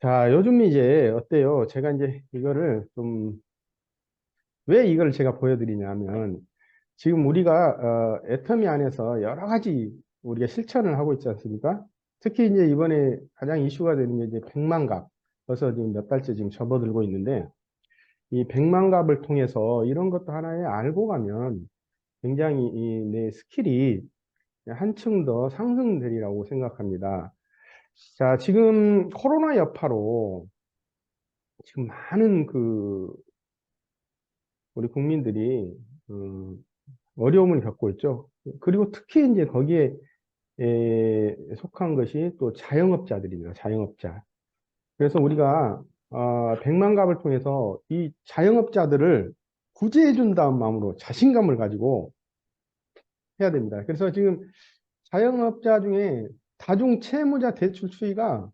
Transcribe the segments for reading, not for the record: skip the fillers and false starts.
자, 요즘 이제 어때요? 제가 이제 이거를 좀, 왜 이걸 제가 보여드리냐면, 지금 우리가, 애터미 안에서 여러 가지 우리가 실천을 하고 있지 않습니까? 특히 이제 이번에 가장 이슈가 되는 게 이제 백만갑. 벌써 지금 몇 달째 지금 접어들고 있는데, 이 백만갑을 통해서 이런 것도 하나에 알고 가면 굉장히 이 내 스킬이 한층 더 상승되리라고 생각합니다. 자, 지금 코로나 여파로 지금 많은 우리 국민들이 어려움을 겪고 있죠. 그리고 특히 이제 거기에 속한 것이 또 자영업자들입니다. 자영업자. 그래서 우리가 백만갑을 통해서 이 자영업자들을 구제해 준다는 마음으로 자신감을 가지고 해야 됩니다. 그래서 지금 자영업자 중에 다중 채무자 대출 수위가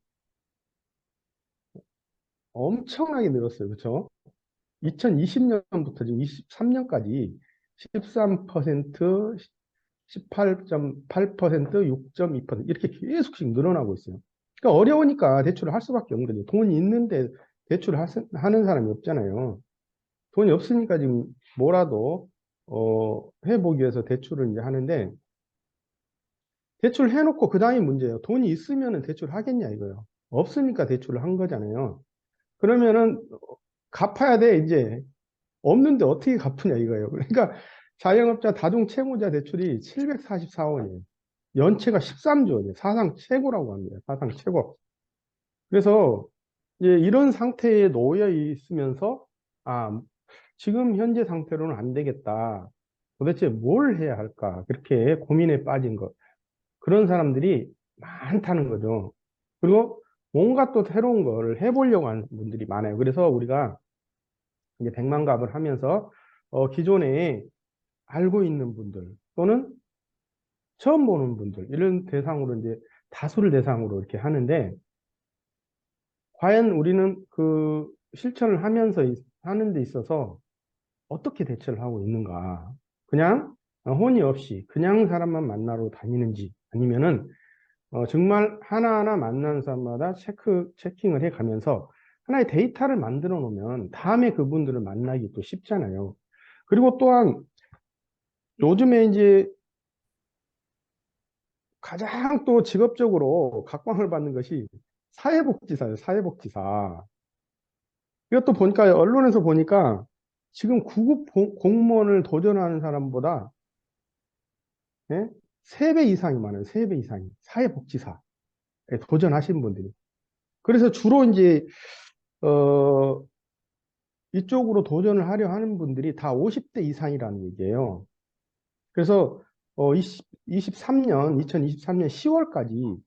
엄청나게 늘었어요. 그렇죠? 2020년부터 지금 23년까지 13%, 18.8%, 6.2% 이렇게 계속씩 늘어나고 있어요. 그러니까 어려우니까 대출을 할 수밖에 없는 거죠. 돈이 있는데 대출을 하는 사람이 없잖아요. 돈이 없으니까 지금 뭐라도 해보기 위해서 대출을 이제 하는데 대출 해놓고 그 다음이 문제예요. 돈이 있으면 대출 하겠냐 이거예요. 없으니까 대출을 한 거잖아요. 그러면은 갚아야 돼 이제. 없는데 어떻게 갚으냐 이거예요. 그러니까 자영업자 다중채무자 대출이 744원이에요. 연체가 13조, 사상 최고라고 합니다. 사상 최고. 그래서 이제 이런 상태에 놓여 있으면서 아, 지금 현재 상태로는 안 되겠다. 도대체 뭘 해야 할까? 그렇게 고민에 빠진 것. 그런 사람들이 많다는 거죠. 그리고 뭔가 또 새로운 걸 해보려고 하는 분들이 많아요. 그래서 우리가 이제 백만갑을 하면서 기존에 알고 있는 분들 또는 처음 보는 분들 이런 대상으로 이제 다수를 대상으로 이렇게 하는데 과연 우리는 그 실천을 하면서 하는 데 있어서 어떻게 대처를 하고 있는가? 그냥 혼이 없이 그냥 사람만 만나러 다니는지 아니면은 정말 하나하나 만나는 사람마다 체킹을 해 가면서 하나의 데이터를 만들어 놓으면 다음에 그분들을 만나기 또 쉽잖아요. 그리고 또한 요즘에 이제 가장 또 직업적으로 각광을 받는 것이 사회복지사예요, 사회복지사. 이것도 보니까, 언론에서 보니까 지금 구급 공무원을 도전하는 사람보다, 예? 3배 이상이 많아요, 3배 이상이. 사회복지사에 도전하신 분들이. 그래서 주로 이제, 어, 이쪽으로 도전을 하려 하는 분들이 다 50대 이상이라는 얘기예요. 그래서, 2023년 10월까지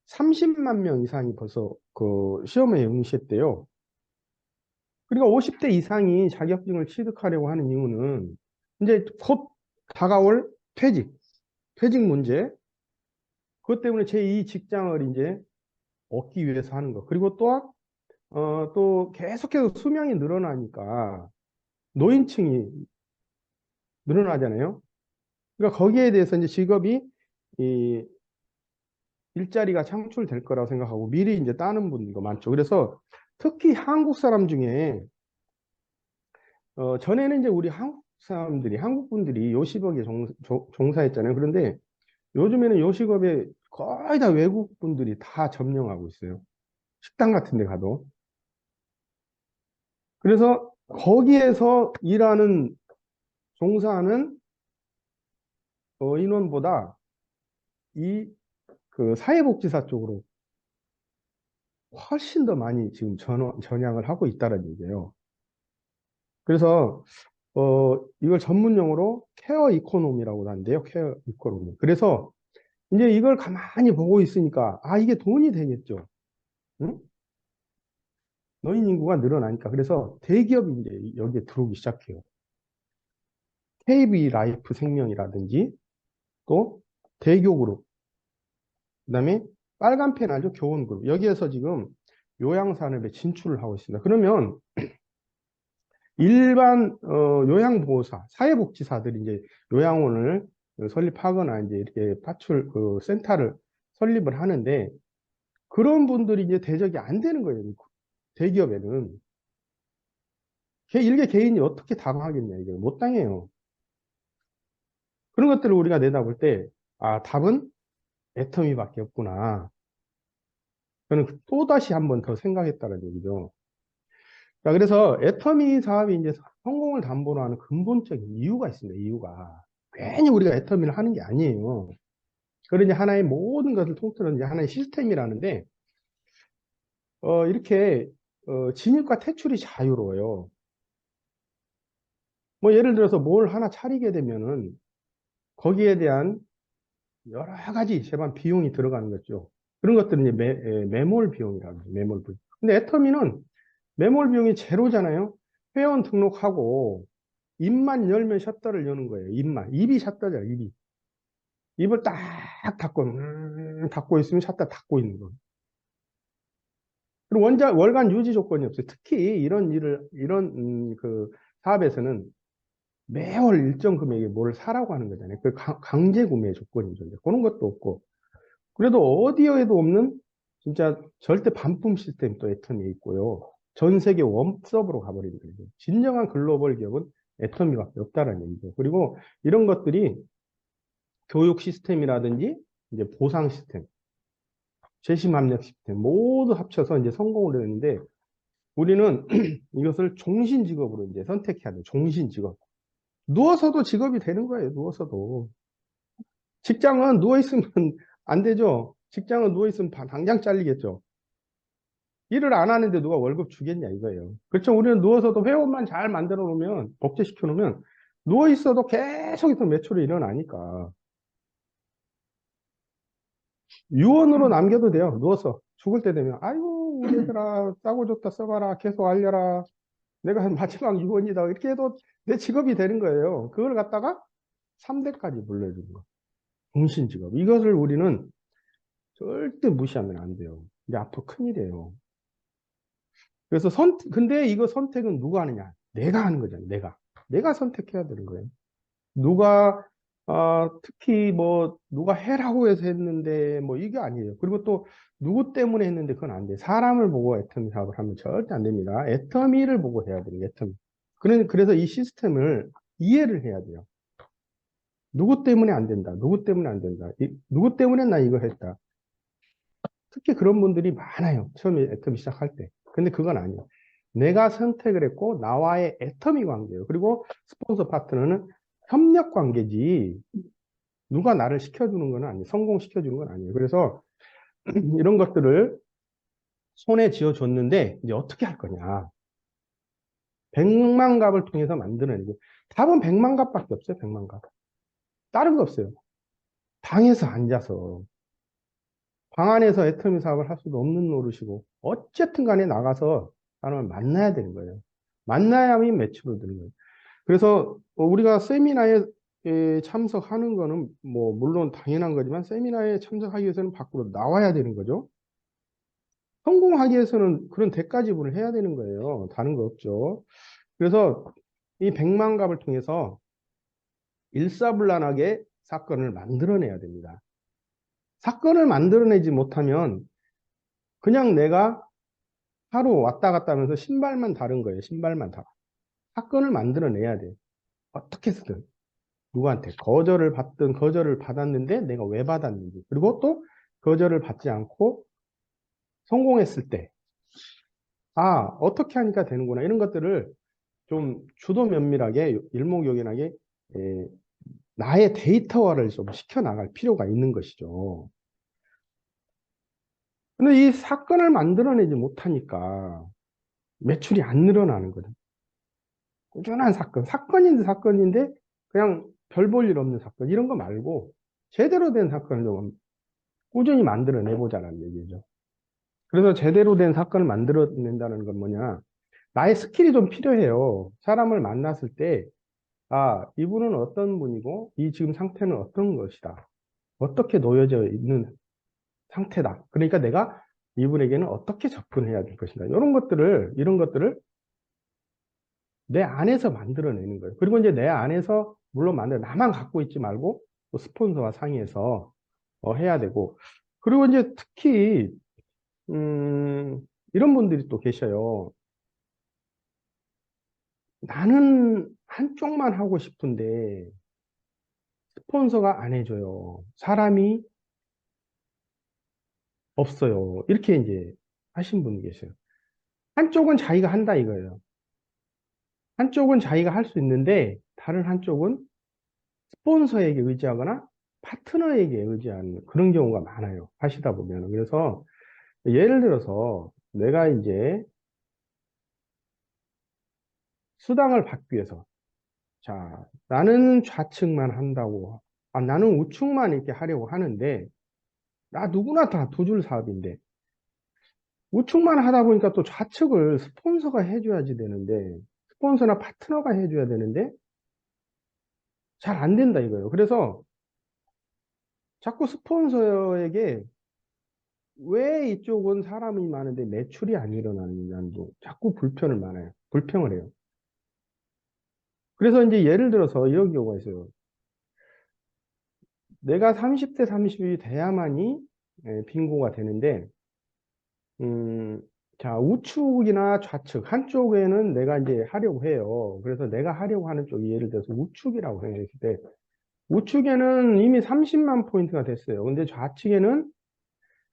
30만 명 이상이 벌써 그 시험에 응시했대요. 그러니까 50대 이상이 자격증을 취득하려고 하는 이유는 이제 곧 다가올 퇴직 문제, 그것 때문에 제2 직장을 이제 얻기 위해서 하는 거. 그리고 또 계속해서 수명이 늘어나니까 노인층이 늘어나잖아요. 그러니까 거기에 대해서 이제 직업이 이 일자리가 창출될 거라고 생각하고 미리 이제 따는 분도 많죠. 그래서 특히 한국 사람 중에 전에는 이제 우리 한국 사람들이, 한국 분들이 요식업에 종사했잖아요. 그런데 요즘에는 요식업에 거의 다 외국 분들이 다 점령하고 있어요. 식당 같은 데 가도. 그래서 거기에서 종사하는 인원보다 이 그 사회복지사 쪽으로 훨씬 더 많이 지금 전향을 하고 있다는 얘기예요. 그래서 이걸 전문 용어로 케어 이코노미라고 하는데요. 케어 이코노미. 그래서 이제 이걸 가만히 보고 있으니까, 아, 이게 돈이 되겠죠. 응? 노인 인구가 늘어나니까. 그래서 대기업이 이제 여기에 들어오기 시작해요. KB 라이프 생명이라든지, 또 대교그룹, 그다음에 빨간펜 알죠? 교원그룹. 여기에서 지금 요양산업에 진출을 하고 있습니다. 그러면 일반 요양보호사, 사회복지사들이 이제 요양원을 설립하거나 이제 이렇게 센터를 설립을 하는데 그런 분들이 이제 대적이 안 되는 거예요. 대기업에는. 일개 개인이 어떻게 당하겠냐, 이거. 못 당해요. 그런 것들을 우리가 내다볼 때, 아, 답은 애터미밖에 없구나. 저는 또다시 한 번 더 생각했다는 얘기죠. 자, 그래서 애터미 사업이 이제 성공을 담보로 하는 근본적인 이유가 있습니다, 이유가. 괜히 우리가 애터미를 하는 게 아니에요. 그런 이제 하나의 모든 것을 통틀어서 이제 하나의 시스템이라는데, 이렇게, 진입과 퇴출이 자유로워요. 뭐, 예를 들어서 뭘 하나 차리게 되면은, 거기에 대한 여러 가지 제반 비용이 들어가는 거죠. 그런 것들은 이제 매몰 비용이라고 하죠. 매몰 비용. 근데 애터미는 매몰 비용이 제로잖아요. 회원 등록하고 입만 열면 셔터를 여는 거예요. 입만. 입이 셔터잖아요. 입이. 입을 딱 닫고 있으면 셔터 닫고 있는 거예요. 그리고 월간 유지 조건이 없어요. 특히 이런 그 사업에서는 매월 일정 금액에 뭘 사라고 하는 거잖아요. 그 강제 구매 조건이죠. 그런 것도 없고. 그래도 어디에도 없는 진짜 절대 반품 시스템이 또 애터미에 있고요. 전 세계 원섭으로 가버리는 거예요. 진정한 글로벌 기업은 애터미밖에 없다는 얘기죠. 그리고 이런 것들이 교육 시스템이라든지 이제 보상 시스템, 재심 합력 시스템 모두 합쳐서 이제 성공을 했는데 우리는 이것을 종신 직업으로 이제 선택해야 돼요. 종신 직업. 누워서도 직업이 되는 거예요. 누워서도. 직장은 누워있으면 안 되죠. 직장은 누워있으면 당장 잘리겠죠. 일을 안 하는데 누가 월급 주겠냐 이거예요. 그렇죠. 우리는 누워서도 회원만 잘 만들어 놓으면, 복제시켜 놓으면, 누워 있어도 계속해서 매출이 일어나니까. 유언으로 남겨도 돼요. 누워서. 죽을 때 되면, 아이고, 우리 얘들아, 싸고 좋다 써봐라. 계속 알려라. 내가 마지막 유언이다. 이렇게 해도 내 직업이 되는 거예요. 그걸 갖다가 3대까지 불러주는 거. 공신 직업. 이것을 우리는 절대 무시하면 안 돼요. 이제 앞으로 큰일이에요. 그래서 근데 이거 선택은 누가 하느냐? 내가 하는 거잖아요. 내가 선택해야 되는 거예요. 누가, 특히 뭐, 누가 해라고 해서 했는데, 뭐, 이게 아니에요. 그리고 또, 누구 때문에 했는데 그건 안 돼. 사람을 보고 애터미 사업을 하면 절대 안 됩니다. 애터미를 보고 해야 돼요. 애터미. 그래서 이 시스템을 이해를 해야 돼요. 누구 때문에 안 된다. 누구 때문에 안 된다. 누구 때문에 나 이거 했다. 특히 그런 분들이 많아요. 처음에 애터미 시작할 때. 근데 그건 아니에요. 내가 선택을 했고 나와의 애터미 관계예요. 그리고 스폰서 파트너는 협력 관계지 누가 나를 시켜주는 건 아니에요. 성공시켜주는 건 아니에요. 그래서 이런 것들을 손에 쥐어줬는데 이제 어떻게 할 거냐. 백만갑을 통해서 만드는 거. 답은 백만갑밖에 없어요. 백만갑. 다른 거 없어요. 방에서 앉아서 방 안에서 애터미 사업을 할 수도 없는 노릇이고 어쨌든 간에 나가서 사람을 만나야 되는 거예요. 만나야만 매출을 드는 거예요. 그래서 우리가 세미나에 참석하는 거는 뭐 물론 당연한 거지만 세미나에 참석하기 위해서는 밖으로 나와야 되는 거죠. 성공하기 위해서는 그런 대가 지불을 해야 되는 거예요. 다른 거 없죠. 그래서 이 백만갑을 통해서 일사불란하게 사건을 만들어내야 됩니다. 사건을 만들어내지 못하면 그냥 내가 하루 왔다 갔다 하면서 신발만 다른 거예요. 신발만 다. 사건을 만들어내야 돼. 어떻게 해서든. 누구한테 거절을 받았는데 내가 왜 받았는지. 그리고 또 거절을 받지 않고 성공했을 때, 어떻게 하니까 되는구나. 이런 것들을 좀 주도 면밀하게, 일목요연하게, 에, 나의 데이터화를 좀 시켜나갈 필요가 있는 것이죠. 근데 이 사건을 만들어내지 못하니까 매출이 안 늘어나는 거죠. 꾸준한 사건인데 그냥 별 볼 일 없는 사건 이런 거 말고 제대로 된 사건을 좀 꾸준히 만들어내보자는 얘기죠. 그래서 제대로 된 사건을 만들어낸다는 건 뭐냐? 나의 스킬이 좀 필요해요. 사람을 만났을 때, 이분은 어떤 분이고, 이 지금 상태는 어떤 것이다. 어떻게 놓여져 있는 상태다. 그러니까 내가 이분에게는 어떻게 접근해야 될 것인가. 이런 것들을 내 안에서 만들어내는 거예요. 그리고 이제 내 안에서 물론 나만 갖고 있지 말고 또 스폰서와 상의해서 해야 되고 그리고 이제 특히 이런 분들이 또 계셔요. 나는 한쪽만 하고 싶은데 스폰서가 안 해줘요. 사람이 없어요. 이렇게 이제 하신 분이 계셔요. 한쪽은 자기가 한다 이거예요. 한쪽은 자기가 할 수 있는데 다른 한쪽은 스폰서에게 의지하거나 파트너에게 의지하는 그런 경우가 많아요. 하시다 보면. 그래서 예를 들어서 내가 이제 수당을 받기 위해서 자, 나는 좌측만 한다고 나는 우측만 이렇게 하려고 하는데 나 누구나 다 두 줄 사업인데 우측만 하다 보니까 또 좌측을 스폰서가 해줘야지 되는데 스폰서나 파트너가 해줘야 되는데 잘 안 된다 이거예요. 그래서 자꾸 스폰서에게 왜 이쪽은 사람이 많은데 매출이 안 일어나느냐도 자꾸 불편을 많아요. 불평을 해요. 그래서 이제 예를 들어서 이런 경우가 있어요. 내가 30대 30이 돼야만이 빙고가 되는데, 음, 자, 우측이나 좌측, 한쪽에는 내가 이제 하려고 해요. 그래서 내가 하려고 하는 쪽이 예를 들어서 우측이라고 생각했을 때, 우측에는 이미 30만 포인트가 됐어요. 근데 좌측에는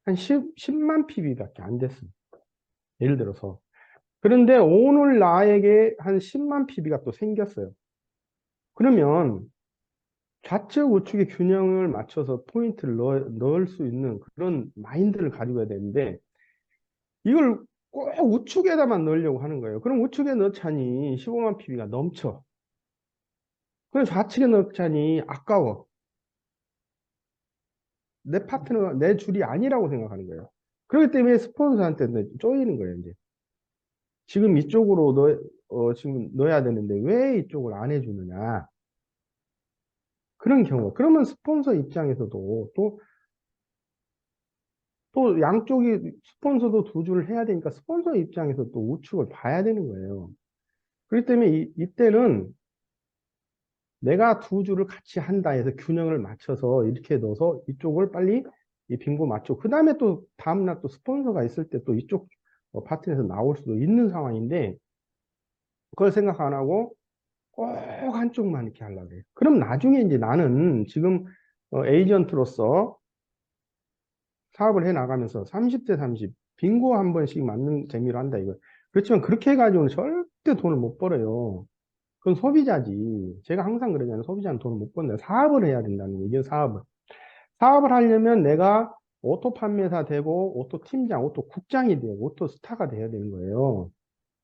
한 10만 PB밖에 안 됐어요. 예를 들어서. 그런데 오늘 나에게 한 10만 PB가 또 생겼어요. 그러면 좌측, 우측의 균형을 맞춰서 포인트를 넣을 수 있는 그런 마인드를 가지고 해야 되는데, 이걸 꼭 우측에다만 넣으려고 하는 거예요. 그럼 우측에 넣자니 15만 PB가 넘쳐. 그럼 좌측에 넣자니 아까워. 내 파트너가 내 줄이 아니라고 생각하는 거예요. 그렇기 때문에 스폰서한테는 쪼이는 거예요, 이제. 지금 이쪽으로 지금 넣어야 되는데 왜 이쪽을 안 해주느냐. 그런 경우. 그러면 스폰서 입장에서도 또 양쪽이 스폰서도 두 줄을 해야 되니까 스폰서 입장에서 또 우측을 봐야 되는 거예요. 그렇기 때문에 이때는 내가 두 줄을 같이 한다 해서 균형을 맞춰서 이렇게 넣어서 이쪽을 빨리 이 빈고 맞춰. 그 다음에 또 다음날 또 스폰서가 있을 때 또 이쪽 파트에서 나올 수도 있는 상황인데 그걸 생각 안 하고 꼭 한쪽만 이렇게 하려고 해요. 그럼 나중에 이제 나는 지금 에이전트로서 사업을 해 나가면서 30대 30 빙고 한 번씩 맞는 재미로 한다 이거. 그렇지만 그렇게 해가지고는 절대 돈을 못 벌어요. 그건 소비자지. 제가 항상 그러잖아요. 소비자는 돈을 못 번다. 사업을 해야 된다는 얘기예요. 사업을. 사업을 하려면 내가 오토 판매사 되고 오토 팀장, 오토 국장이 되고 오토 스타가 돼야 되는 거예요.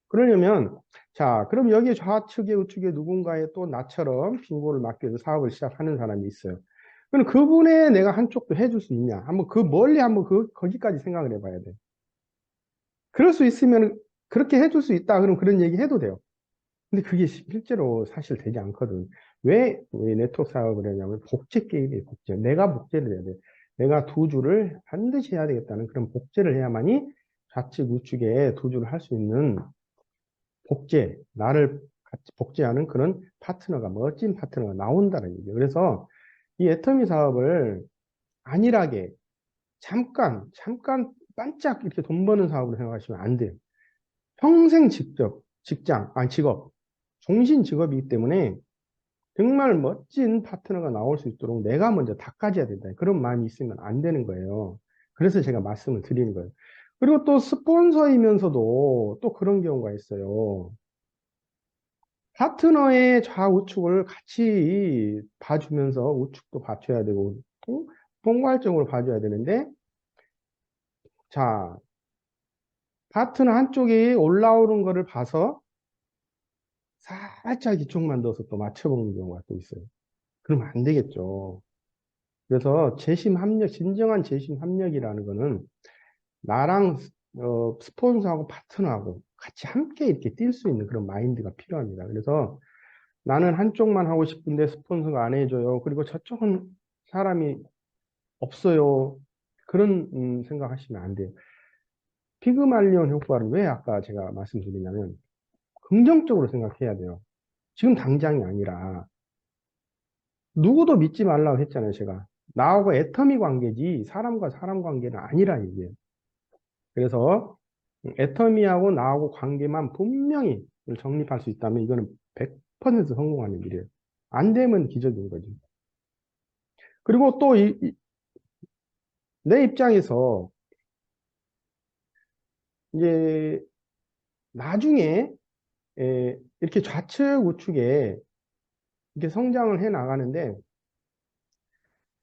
그러려면 자, 그럼 여기 좌측에 우측에 누군가에 또 나처럼 빙고를 맡기 위해서 사업을 시작하는 사람이 있어요. 그럼 그분의 내가 한쪽도 해줄 수 있냐? 한번 그 멀리 한번 거기까지 생각을 해봐야 돼. 그럴 수 있으면 그렇게 해줄 수 있다. 그럼 그런 얘기 해도 돼요. 근데 그게 실제로 사실 되지 않거든. 왜 네트워크 사업을 하냐면 복제 게임이에요, 복제. 내가 복제를 해야 돼. 내가 두 줄을 반드시 해야 되겠다는 그런 복제를 해야만이 좌측, 우측에 두 줄을 할 수 있는 나를 같이 복제하는 그런 파트너가, 멋진 파트너가 나온다는 얘기예요. 그래서 이 애터미 사업을 안일하게 잠깐 반짝 이렇게 돈 버는 사업으로 생각하시면 안 돼요. 평생 직업, 종신 직업이기 때문에 정말 멋진 파트너가 나올 수 있도록 내가 먼저 닦아줘야 된다. 그런 마음이 있으면 안 되는 거예요. 그래서 제가 말씀을 드리는 거예요. 그리고 또 스폰서이면서도 또 그런 경우가 있어요. 파트너의 좌우측을 같이 봐주면서 우측도 받쳐야 되고, 통괄적으로 봐줘야 되는데, 자, 파트너 한쪽이 올라오는 거를 봐서 살짝 이쪽만 넣어서 또 맞춰보는 경우가 또 있어요. 그러면 안 되겠죠. 그래서 진정한 재심 합력이라는 거는 나랑 스폰서하고 파트너하고 같이 함께 이렇게 뛸 수 있는 그런 마인드가 필요합니다. 그래서 나는 한쪽만 하고 싶은데 스폰서가 안 해줘요. 그리고 저쪽은 사람이 없어요. 그런 생각하시면 안 돼요. 피그말리온 효과를 왜 아까 제가 말씀드리냐면 긍정적으로 생각해야 돼요. 지금 당장이 아니라 누구도 믿지 말라고 했잖아요, 제가. 나하고 애터미 관계지 사람과 사람 관계는 아니라 얘기예요. 그래서 애터미하고 나하고 관계만 분명히 정립할 수 있다면 이거는 100% 성공하는 일이에요. 안 되면 기적인 거지. 그리고 또 내 입장에서 이제 나중에 이렇게 좌측 우측에 이렇게 성장을 해 나가는데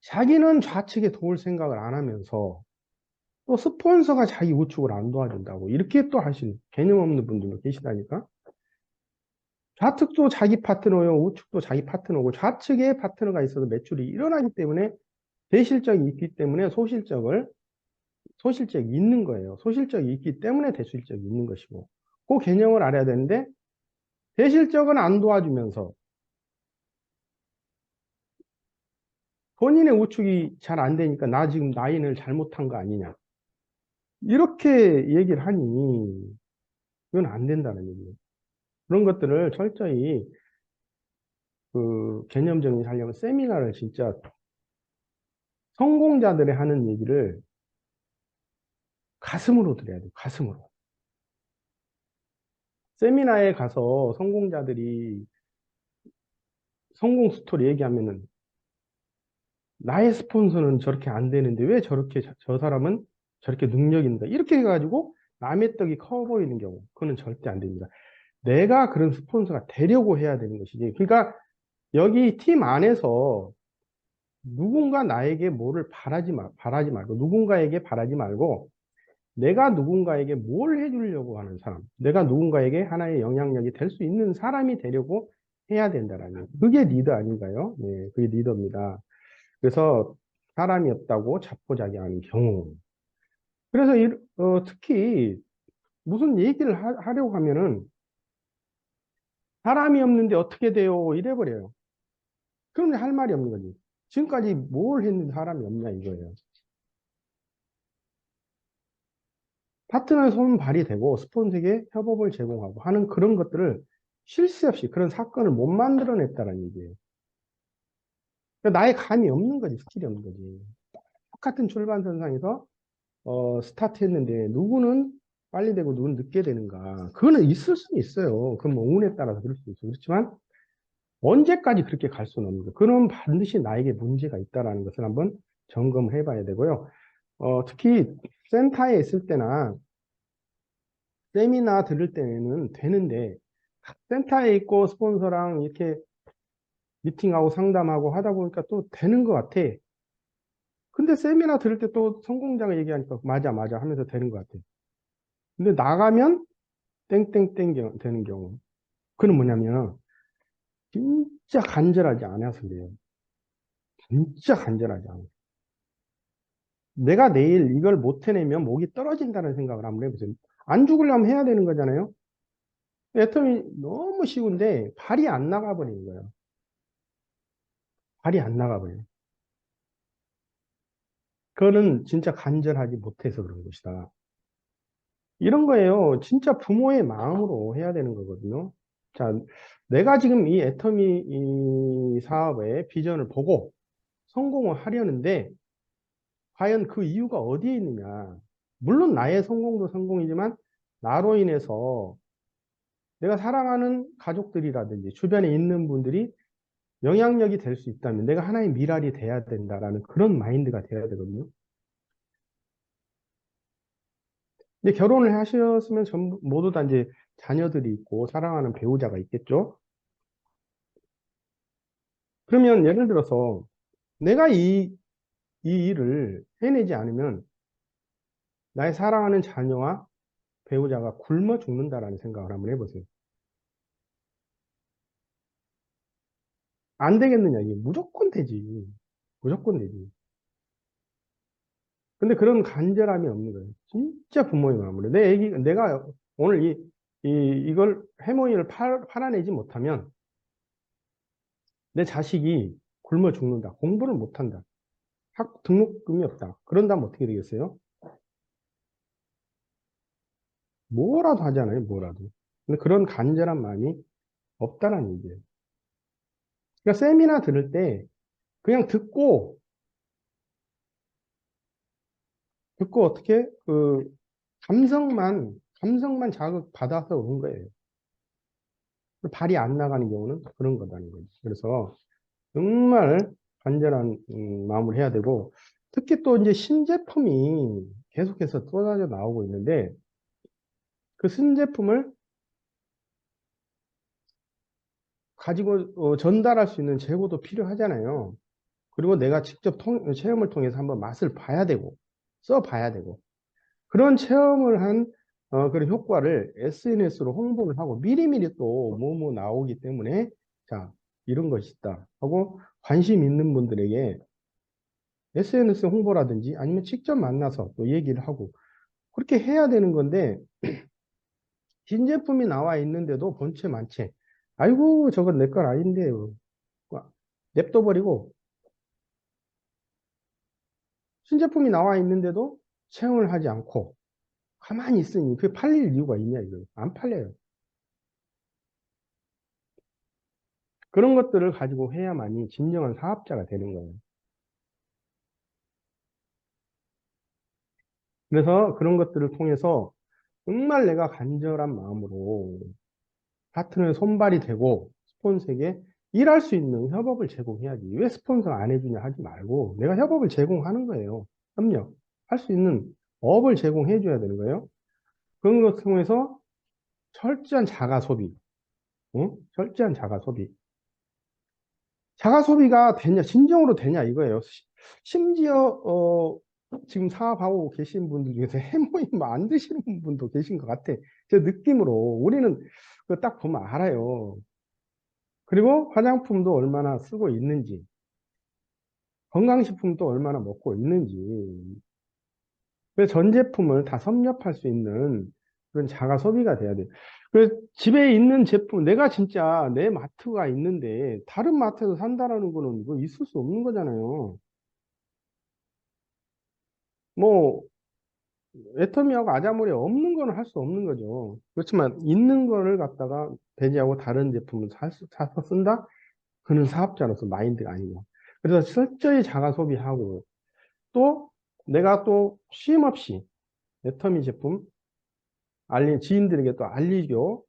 자기는 좌측에 도울 생각을 안 하면서 또 스폰서가 자기 우측을 안 도와준다고 이렇게 또 하시는 개념 없는 분들도 계시다니까. 좌측도 자기 파트너요, 우측도 자기 파트너고 좌측에 파트너가 있어도 매출이 일어나기 때문에 대실적이 있기 때문에 소실적이 있는 거예요. 소실적이 있기 때문에 대실적이 있는 것이고 그 개념을 알아야 되는데 대실적은 안 도와주면서 본인의 우측이 잘 안 되니까 나 지금 라인을 잘못한 거 아니냐 이렇게 얘기를 하니 이건 안 된다는 얘기예요. 그런 것들을 철저히 그 개념 정리하려면 세미나를 진짜 성공자들이 하는 얘기를 가슴으로 들어야 돼요. 가슴으로. 세미나에 가서 성공자들이 성공 스토리 얘기하면은 나의 스폰서는 저렇게 안 되는데 왜 저렇게 저 사람은 저렇게 능력 있다. 이렇게 해가지고 남의 떡이 커 보이는 경우 그거는 절대 안 됩니다. 내가 그런 스폰서가 되려고 해야 되는 것이지. 그러니까 여기 팀 안에서 누군가 나에게 뭐를 바라지 말고 누군가에게 바라지 말고 내가 누군가에게 뭘 해주려고 하는 사람, 내가 누군가에게 하나의 영향력이 될 수 있는 사람이 되려고 해야 된다라는 그게 리더 아닌가요? 네, 그게 리더입니다. 그래서 사람이 없다고 자포자기하는 경우. 그래서 특히 무슨 얘기를 하려고 하면은 사람이 없는데 어떻게 돼요? 이래버려요. 그럼 할 말이 없는 거지. 지금까지 뭘 했는데 사람이 없냐 이거예요. 파트너의 손발이 되고 스폰서에게 협업을 제공하고 하는 그런 것들을 쉴 새 없이 그런 사건을 못 만들어냈다는 얘기예요. 그러니까 나의 감이 없는 거지, 스킬이 없는 거지. 똑같은 출발선상에서 스타트 했는데 누구는 빨리 되고 누구는 늦게 되는가. 그거는 있을 수는 있어요. 그건 뭐 운에 따라서 그럴 수 있어요. 그렇지만 언제까지 그렇게 갈 수는 없는 거예요. 그럼 반드시 나에게 문제가 있다는 것을 한번 점검을 해봐야 되고요. 특히 센터에 있을 때나 세미나 들을 때는 되는데 센터에 있고 스폰서랑 이렇게 미팅하고 상담하고 하다 보니까 또 되는 것 같아. 근데 세미나 들을 때 또 성공자가 얘기하니까 맞아 맞아 하면서 되는 것 같아. 근데 나가면 땡땡땡 되는 경우. 그건 뭐냐면 진짜 간절하지 않아서 그래요. 진짜 간절하지 않아. 내가 내일 이걸 못 해내면 목이 떨어진다는 생각을 한번 해보세요. 안 죽으려면 해야 되는 거잖아요. 애터미 너무 쉬운데 발이 안 나가 버리는 거예요. 발이 안 나가 버려요. 그거는 진짜 간절하지 못해서 그런 것이다. 이런 거예요. 진짜 부모의 마음으로 해야 되는 거거든요. 자, 내가 지금 이 애터미 이 사업의 비전을 보고 성공을 하려는데 과연 그 이유가 어디에 있느냐. 물론 나의 성공도 성공이지만 나로 인해서 내가 사랑하는 가족들이라든지 주변에 있는 분들이 영향력이 될 수 있다면 내가 하나의 미랄이 돼야 된다라는 그런 마인드가 돼야 되거든요. 이제 결혼을 하셨으면 전부 모두 다 이제 자녀들이 있고 사랑하는 배우자가 있겠죠. 그러면 예를 들어서 내가 이 일을 해내지 않으면 나의 사랑하는 자녀와 배우자가 굶어 죽는다라는 생각을 한번 해보세요. 안 되겠느냐? 이게 무조건 되지. 무조건 되지. 근데 그런 간절함이 없는 거예요. 진짜 부모의 마음으로. 내가 오늘 이걸 해모인을 팔아내지 못하면 내 자식이 굶어 죽는다. 공부를 못한다. 학 등록금이 없다. 그런다면 어떻게 되겠어요? 뭐라도 하잖아요, 뭐라도. 근데 그런 간절한 마음이 없다라는 얘기예요. 그러니까 세미나 들을 때 그냥 듣고 어떻게 그 감성만 감성만 자극받아서 오는 거예요. 발이 안 나가는 경우는 그런 거다는 거죠. 그래서 정말 간절한 마음을 해야 되고, 특히 또 이제 신제품이 계속해서 쏟아져 나오고 있는데, 그 신제품을 가지고 전달할 수 있는 재고도 필요하잖아요. 그리고 내가 직접 체험을 통해서 한번 맛을 봐야 되고, 써봐야 되고, 그런 체험을 한 그런 효과를 SNS로 홍보를 하고 미리미리 또 뭐뭐 나오기 때문에 자, 이런 것이 있다 하고 관심 있는 분들에게 SNS 홍보라든지 아니면 직접 만나서 또 얘기를 하고 그렇게 해야 되는 건데 신제품이 나와 있는데도 본체 만체 아이고 저건 내 건 아닌데 냅둬버리고 신제품이 나와 있는데도 체험을 하지 않고 가만히 있으니 그게 팔릴 이유가 있냐 이거 안 팔려요. 그런 것들을 가지고 해야만이 진정한 사업자가 되는 거예요. 그래서 그런 것들을 통해서 정말 내가 간절한 마음으로 파트너의 손발이 되고 스폰서에게 일할 수 있는 협업을 제공해야지. 왜 스폰서 안 해주냐 하지 말고 내가 협업을 제공하는 거예요. 협력. 할 수 있는 업을 제공해 줘야 되는 거예요. 그런 것을 통해서 철저한 자가 소비. 응? 철저한 자가 소비. 자가 소비가 되냐, 진정으로 되냐 이거예요. 심지어 지금 사업하고 계신 분들 중에서 해모임 안 드시는 분도 계신 것 같아. 제 느낌으로 우리는 딱 보면 알아요. 그리고 화장품도 얼마나 쓰고 있는지, 건강식품도 얼마나 먹고 있는지. 그래서 전 제품을 다 섭렵할 수 있는 그런 자가 소비가 돼야 돼요. 그래서 집에 있는 제품, 내가 진짜 내 마트가 있는데 다른 마트에서 산다라는 거는 뭐 있을 수 없는 거잖아요. 뭐 애터미하고 아자모레 없는 거는 할 수 없는 거죠. 그렇지만 있는 거를 갖다가 배제하고 다른 제품을 사서 쓴다? 그는 사업자로서 마인드가 아니고. 그래서 철저히 자가 소비하고 또 내가 또 쉼 없이 애터미 제품 지인들에게 또 알리죠.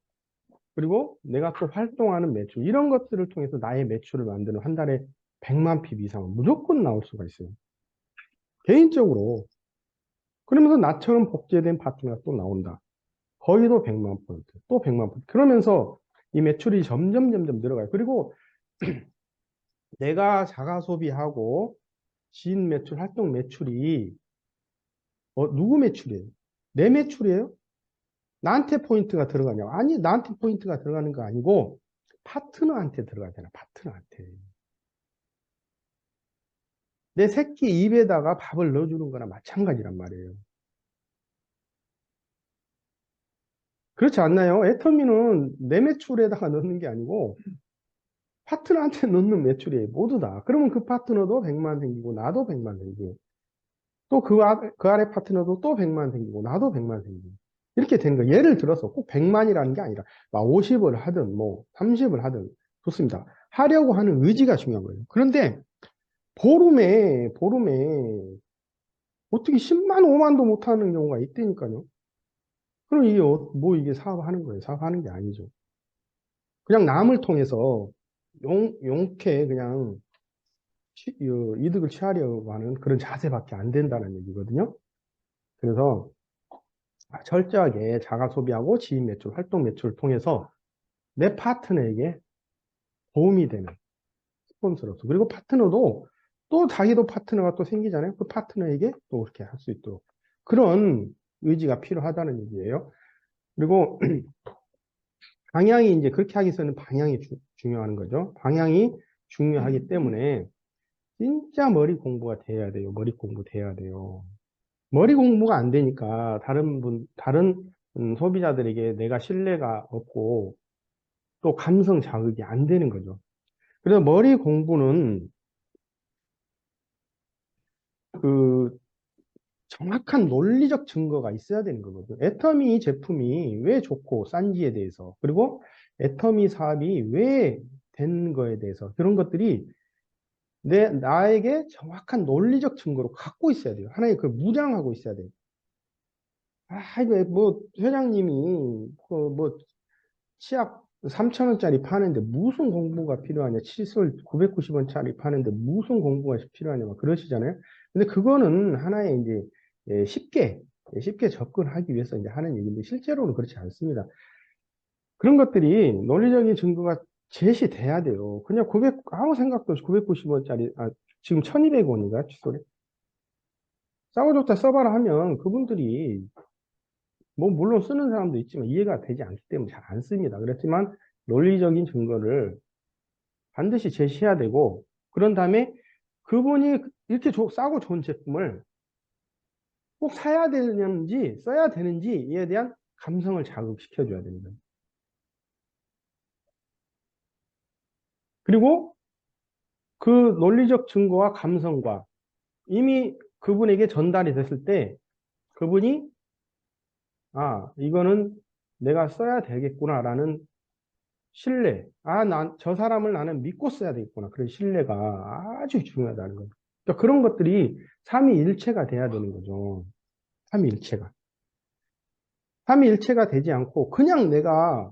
그리고 내가 또 활동하는 매출 이런 것들을 통해서 나의 매출을 만드는 한 달에 100만 핍 이상은 무조건 나올 수가 있어요. 개인적으로. 그러면서 나처럼 복제된 파트너가 또 나온다. 거기도 100만 포인트, 또 100만 포인트. 그러면서 이 매출이 점점 늘어가요. 그리고 내가 자가 소비하고 지인 매출, 활동 매출이 누구 매출이에요? 내 매출이에요? 나한테 포인트가 들어가냐고. 아니, 나한테 포인트가 들어가는 거 아니고 파트너한테 들어가잖아, 파트너한테. 내 새끼 입에다가 밥을 넣어주는 거나 마찬가지란 말이에요. 그렇지 않나요? 애터미는 내 매출에다가 넣는 게 아니고 파트너한테 넣는 매출이에요. 모두 다. 그러면 그 파트너도 100만 생기고 나도 100만 생기고 또 그 아래 파트너도 또 100만 생기고 나도 100만 생기고 이렇게 되는 거예요. 예를 들어서 꼭 100만이라는 게 아니라 막 50을 하든 뭐 30을 하든 좋습니다. 하려고 하는 의지가 중요한 거예요. 그런데 보름에 어떻게 10만, 5만도 못 하는 경우가 있다니까요. 그럼 이게 뭐 이게 사업하는 거예요. 사업하는 게 아니죠. 그냥 남을 통해서 용케 그냥 이득을 취하려고 하는 그런 자세밖에 안 된다는 얘기거든요. 그래서 철저하게 자가 소비하고 지인 매출, 활동 매출을 통해서 내 파트너에게 도움이 되는 스폰서로서 그리고 파트너도 또 자기도 파트너가 또 생기잖아요. 그 파트너에게 또 그렇게 할 수 있도록 그런 의지가 필요하다는 얘기예요. 그리고 방향이 이제 그렇게 하기 위해서는 방향이 중요한 거죠. 방향이 중요하기 때문에 진짜 머리 공부가 돼야 돼요. 머리 공부 돼야 돼요. 머리 공부가 안 되니까 다른 소비자들에게 내가 신뢰가 없고 또 감성 자극이 안 되는 거죠. 그래서 머리 공부는 그 정확한 논리적 증거가 있어야 되는 거거든요. 애터미 제품이 왜 좋고 싼지에 대해서 그리고 애터미 사업이 왜 된 거에 대해서 그런 것들이 나에게 정확한 논리적 증거로 갖고 있어야 돼요. 하나의 그 무장하고 있어야 돼요. 아, 이거 뭐, 회장님이, 뭐, 치약 3,000원짜리 파는데 무슨 공부가 필요하냐. 칫솔 990원짜리 파는데 무슨 공부가 필요하냐. 막 그러시잖아요. 근데 그거는 하나의 이제, 쉽게 접근하기 위해서 이제 하는 얘기인데, 실제로는 그렇지 않습니다. 그런 것들이 논리적인 증거가 제시돼야 돼요. 그냥 아무 생각도 없이 990원짜리, 지금 1,200원인가, 칫솔이? 싸고 좋다 써봐라 하면 그분들이 뭐 물론 쓰는 사람도 있지만 이해가 되지 않기 때문에 잘 안 씁니다. 그렇지만 논리적인 증거를 반드시 제시해야 되고 그런 다음에 그분이 이렇게 싸고 좋은 제품을 꼭 사야 되는지 써야 되는지에 대한 감성을 자극시켜 줘야 됩니다. 그리고 그 논리적 증거와 감성과 이미 그분에게 전달이 됐을 때 그분이 이거는 내가 써야 되겠구나라는 신뢰. 저 사람을 나는 믿고 써야 되겠구나. 그런 신뢰가 아주 중요하다는 거죠. 그러니까 그런 것들이 삼위일체가 돼야 되는 거죠. 삼위일체가. 삼위일체가 되지 않고 그냥 내가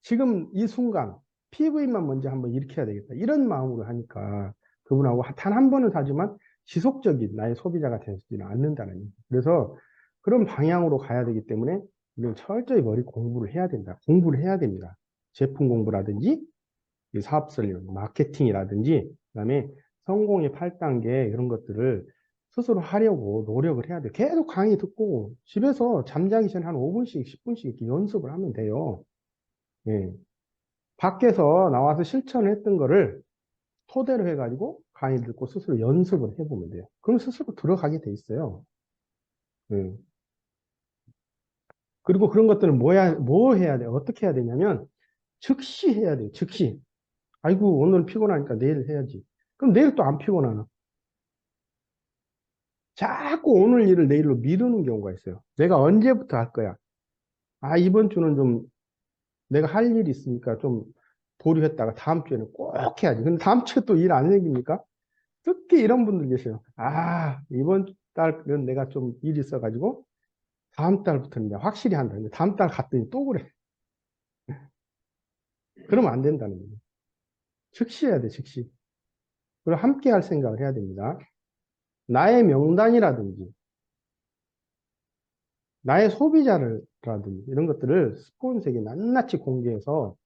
지금 이 순간 PV만 먼저 한번 일으켜야 되겠다. 이런 마음으로 하니까 그분하고 단 한 번은 사지만 지속적인 나의 소비자가 되지는 않는다는 얘기죠. 그래서 그런 방향으로 가야 되기 때문에 우리는 철저히 머리 공부를 해야 된다. 공부를 해야 됩니다. 제품 공부라든지 이 사업 설명, 마케팅이라든지 그다음에 성공의 8단계 이런 것들을 스스로 하려고 노력을 해야 돼요. 계속 강의 듣고 집에서 잠자기 전에 한 5분씩, 10분씩 이렇게 연습을 하면 돼요. 예. 밖에서 나와서 실천했던 거를 토대로 해가지고 강의 듣고 스스로 연습을 해보면 돼요. 그럼 스스로 들어가게 돼 있어요. 예. 그리고 그런 것들은 뭐 해야 돼? 어떻게 해야 되냐면 즉시 해야 돼요. 즉시. 아이고, 오늘 피곤하니까 내일 해야지. 그럼 내일 또 안 피곤하나? 자꾸 오늘 일을 내일로 미루는 경우가 있어요. 내가 언제부터 할 거야? 이번 주는 좀 내가 할 일이 있으니까 좀 보류했다가 다음 주에는 꼭 해야지. 근데 다음 주에 또 일 안 생깁니까? 특히 이런 분들 계세요. 이번 달은 내가 좀 일이 있어가지고 다음 달부터는 내가 확실히 한다. 근데 다음 달 갔더니 또 그래. 그러면 안 된다는 거예요. 즉시 해야 돼, 즉시. 그리고 함께 할 생각을 해야 됩니다. 나의 명단이라든지 나의 소비자라든지 이런 것들을 스폰서에게 낱낱이 공개해서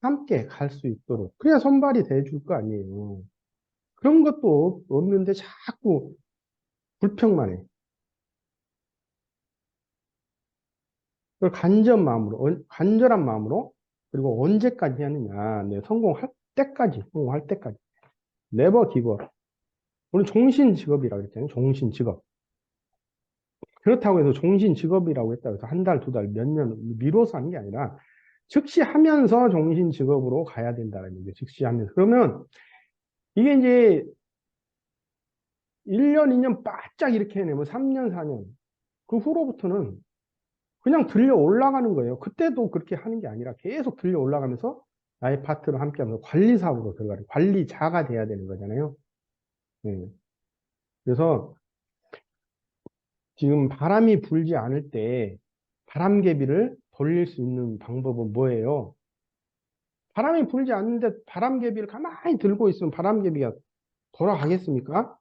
함께 갈 수 있도록 그래야 선발이 돼줄 거 아니에요. 그런 것도 없는데 자꾸 불평만 해. 그걸 간절한 마음으로 그리고 언제까지 하느냐. 성공할 때까지. 네버 기버. 우리 종신 직업이라고 그랬잖아요. 종신 직업. 그렇다고 해서 종신 직업이라고 했다고 해서 한 달, 두 달, 몇 년 미뤄서 하는 게 아니라 즉시 하면서 종신 직업으로 가야 된다는 얘기죠. 즉시 하면서. 그러면 이게 이제 1년, 2년 바짝 이렇게 해내면 3년, 4년. 그 후로부터는 그냥 들려 올라가는 거예요. 그때도 그렇게 하는 게 아니라 계속 들려 올라가면서 나의 파트너 함께 하면서 관리사업으로 들어가는, 관리자가 돼야 되는 거잖아요. 네. 그래서 지금 바람이 불지 않을 때 바람개비를 돌릴 수 있는 방법은 뭐예요? 바람이 불지 않는데 바람개비를 가만히 들고 있으면 바람개비가 돌아가겠습니까?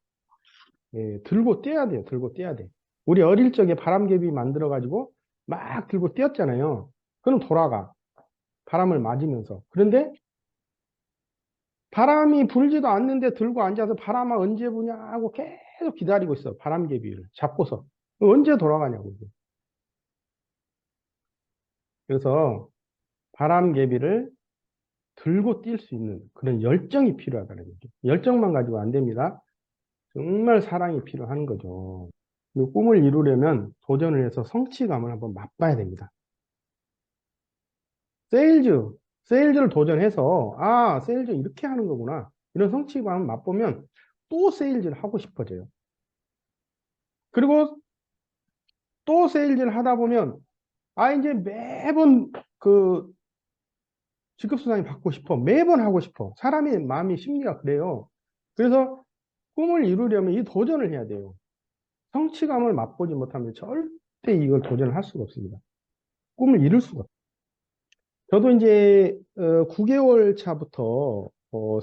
예, 들고 떼야 돼요. 들고 떼야 돼. 우리 어릴 적에 바람개비 만들어가지고 막 들고 떼었잖아요. 그럼 돌아가. 바람을 맞으면서. 그런데 바람이 불지도 않는데 들고 앉아서 바람아 언제 부냐 하고 계속 기다리고 있어. 바람개비를 잡고서. 언제 돌아가냐고. 그래서 바람개비를 들고 뛸 수 있는 그런 열정이 필요하다는 얘기. 열정만 가지고 안 됩니다. 정말 사랑이 필요한 거죠. 이 꿈을 이루려면 도전을 해서 성취감을 한번 맛봐야 됩니다. 세일즈, 세일즈를 도전해서, 세일즈 이렇게 하는 거구나. 이런 성취감을 맛보면 또 세일즈를 하고 싶어져요. 그리고 또 세일즈를 하다 보면, 이제 매번 그 직급수당이 받고 싶어. 매번 하고 싶어. 사람의 마음이 심리가 그래요. 그래서 꿈을 이루려면 이 도전을 해야 돼요. 성취감을 맛보지 못하면 절대 이걸 도전을 할 수가 없습니다. 꿈을 이룰 수가 없어요. 저도 이제 9개월 차부터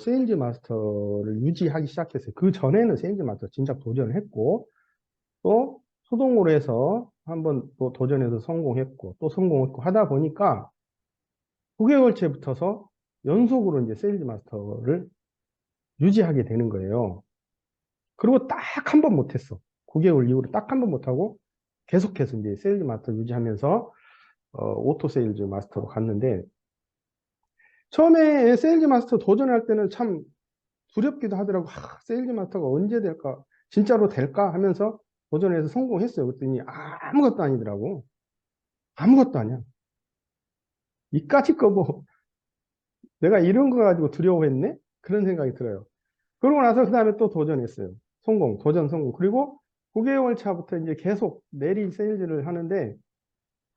세일즈 마스터를 유지하기 시작했어요. 그 전에는 세일즈 마스터 진짜 도전을 했고, 또 수동으로 해서 한번 또 도전해서 성공했고, 또 성공했고 하다 보니까 9개월째 붙어서 연속으로 이제 세일즈 마스터를 유지하게 되는 거예요. 그리고 딱 한 번 못했어. 9개월 이후로 딱 한 번 못하고 계속해서 이제 세일즈 마스터 유지하면서 오토 세일즈 마스터로 갔는데, 처음에 세일즈 마스터 도전할 때는 참 두렵기도 하더라고. 세일즈 마스터가 언제 될까? 진짜로 될까? 하면서 도전해서 성공했어요. 그랬더니 아무것도 아니더라고. 아무것도 아니야. 이까짓 거 뭐, 내가 이런 거 가지고 두려워했네? 그런 생각이 들어요. 그러고 나서 그 다음에 또 도전했어요. 성공, 도전 성공. 그리고 9개월 차부터 이제 계속 내리 세일즈를 하는데,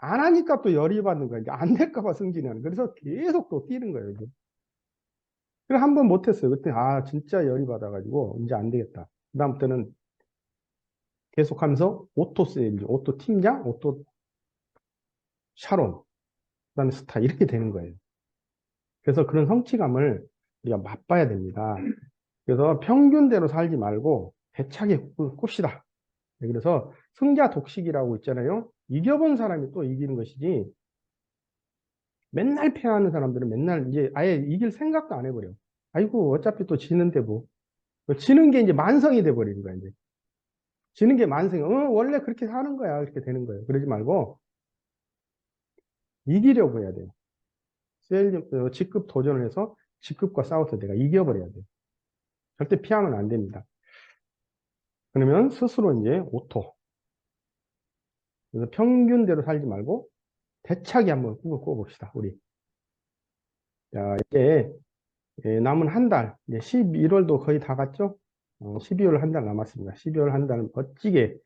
안 하니까 또 열이 받는 거야. 이제 안 될까 봐 승진하는. 그래서 계속 또 뛰는 거예요. 그래서 한 번 못했어요. 그때 진짜 열이 받아가지고 이제 안 되겠다. 그다음부터는 계속하면서 오토 세일즈, 오토 팀장, 오토 샤론, 그다음에 스타 이렇게 되는 거예요. 그래서 그런 성취감을 우리가 맛봐야 됩니다. 그래서 평균대로 살지 말고 대차게 꿉시다. 그래서 승자 독식이라고 있잖아요. 이겨본 사람이 또 이기는 것이지, 맨날 패하는 사람들은 맨날 이제 아예 이길 생각도 안 해버려. 아이고 어차피 또 지는데 뭐. 지는 게 이제 만성이 돼버리는 거야 이제. 지는 게 만성이. 원래 그렇게 하는 거야. 이렇게 되는 거예요. 그러지 말고 이기려고 해야 돼요. 직급 도전을 해서 직급과 싸워서 내가 이겨버려야 돼요. 절대 피하면 안 됩니다. 그러면 스스로 이제 오토. 그래서 평균대로 살지 말고 대차게 한번 꿈을 꿔봅시다. 우리. 자, 이제 남은 한 달, 이제 11월도 거의 다 갔죠? 12월 한 달 남았습니다. 12월 한 달 멋지게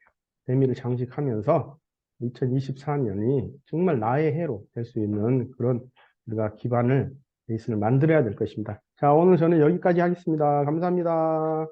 대미를 장식하면서 2024년이 정말 나의 해로 될 수 있는 그런 우리가 기반을, 베이스를 만들어야 될 것입니다. 자, 오늘 저는 여기까지 하겠습니다. 감사합니다.